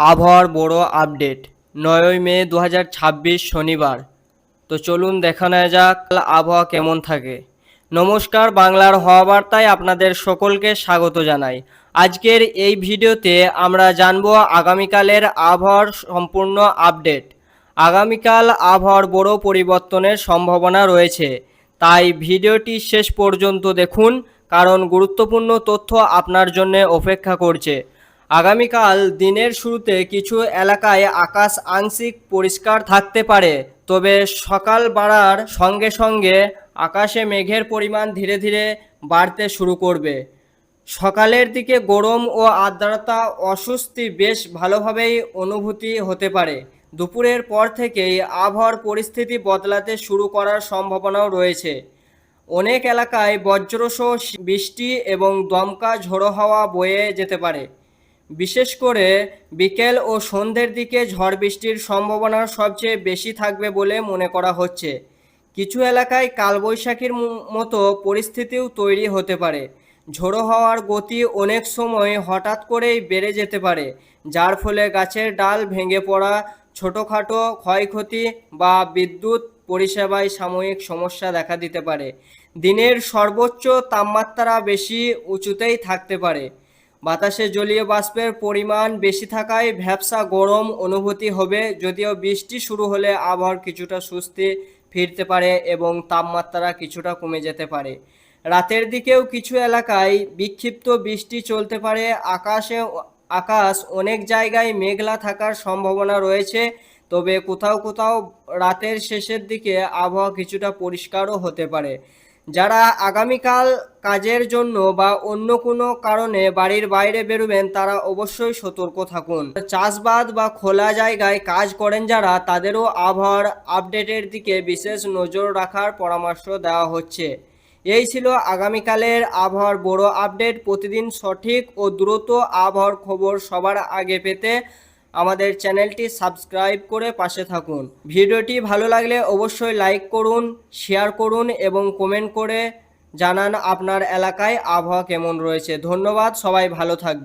আবহাওয়ার বড় আপডেট ৯ই মে ২০২৬ শনিবার। তো চলুন দেখা নেওয়া যাক আবহাওয়া কেমন থাকে। নমস্কার, বাংলার হাওয়া বার্তায় আপনাদের সকলকে স্বাগত জানাই। আজকের এই ভিডিওতে আমরা জানব আগামীকালের আবহাওয়ার সম্পূর্ণ আপডেট। আগামীকাল আবহাওয়ার বড় পরিবর্তনের সম্ভাবনা রয়েছে, তাই ভিডিওটি শেষ পর্যন্ত দেখুন, কারণ গুরুত্বপূর্ণ তথ্য আপনার জন্য অপেক্ষা করছে। আগামীকাল দিনের শুরুতে কিছু এলাকায় আকাশ আংশিক পরিষ্কার থাকতে পারে, তবে সকাল বাড়ার সঙ্গে সঙ্গে আকাশে মেঘের পরিমাণ ধীরে ধীরে বাড়তে শুরু করবে। সকালের দিকে গরম ও আর্দ্রতা অস্বস্তি বেশ ভালোভাবেই অনুভূতি হতে পারে। দুপুরের পর থেকেই আবহাওয়ার পরিস্থিতি বদলাতে শুরু করার সম্ভাবনাও রয়েছে। অনেক এলাকায় বজ্রসহ বৃষ্টি এবং দমকা ঝোড়ো হাওয়া বয়ে যেতে পারে। বিশেষ করে বিকেল ও সন্ধ্যের দিকে ঝড় বৃষ্টির সম্ভাবনা সবচেয়ে বেশি থাকবে বলে মনে করা হচ্ছে। কিছু এলাকায় কালবৈশাখীর মতো পরিস্থিতিও তৈরি হতে পারে। ঝোড়ো হাওয়ার গতি অনেক সময় হঠাৎ করেই বেড়ে যেতে পারে, যার ফলে গাছের ডাল ভেঙে পড়া, ছোটোখাটো ক্ষয়ক্ষতি বা বিদ্যুৎ পরিষেবায় সাময়িক সমস্যা দেখা দিতে পারে। দিনের সর্বোচ্চ তাপমাত্রা বেশি উঁচুতেই থাকতে পারে। বাতাসে জলীয় বাষ্পের পরিমাণ বেশি থাকায় ভ্যাপসা গরম অনুভূতি হবে, যদিও বৃষ্টি শুরু হলে আবহাওয়ার কিছুটা স্বস্তি ফিরতে পারে এবং তাপমাত্রা কিছুটা কমে যেতে পারে। রাতের দিকেও কিছু এলাকায় বিক্ষিপ্ত বৃষ্টি চলতে পারে। আকাশ অনেক জায়গায় মেঘলা থাকার সম্ভাবনা রয়েছে, তবে কোথাও কোথাও রাতের শেষের দিকে আবহাওয়া কিছুটা পরিষ্কারও হতে পারে। যারা আগামীকাল কাজের জন্য বা অন্য কোনো কারণে বাড়ির বাইরে বেরোবেন, তারা অবশ্যই সতর্ক থাকুন। চাষবাদ বা খোলা জায়গায় কাজ করেন যারা, তাদেরও আবহাওয়ার আপডেটের দিকে বিশেষ নজর রাখার পরামর্শ দেওয়া হচ্ছে। এই ছিল আগামীকালের আবহাওয়ার বড় আপডেট। প্রতিদিন সঠিক ও দ্রুত আবহাওয়ার খবর সবার আগে পেতে আমাদের চ্যানেলটি সাবস্ক্রাইব করে পাশে থাকুন। ভিডিওটি ভালো লাগলে অবশ্যই লাইক করুন, শেয়ার করুন এবং কমেন্ট করে জানান আপনার এলাকায় আবহাওয়া কেমন রয়েছে। ধন্যবাদ, সবাই ভালো থাকবেন।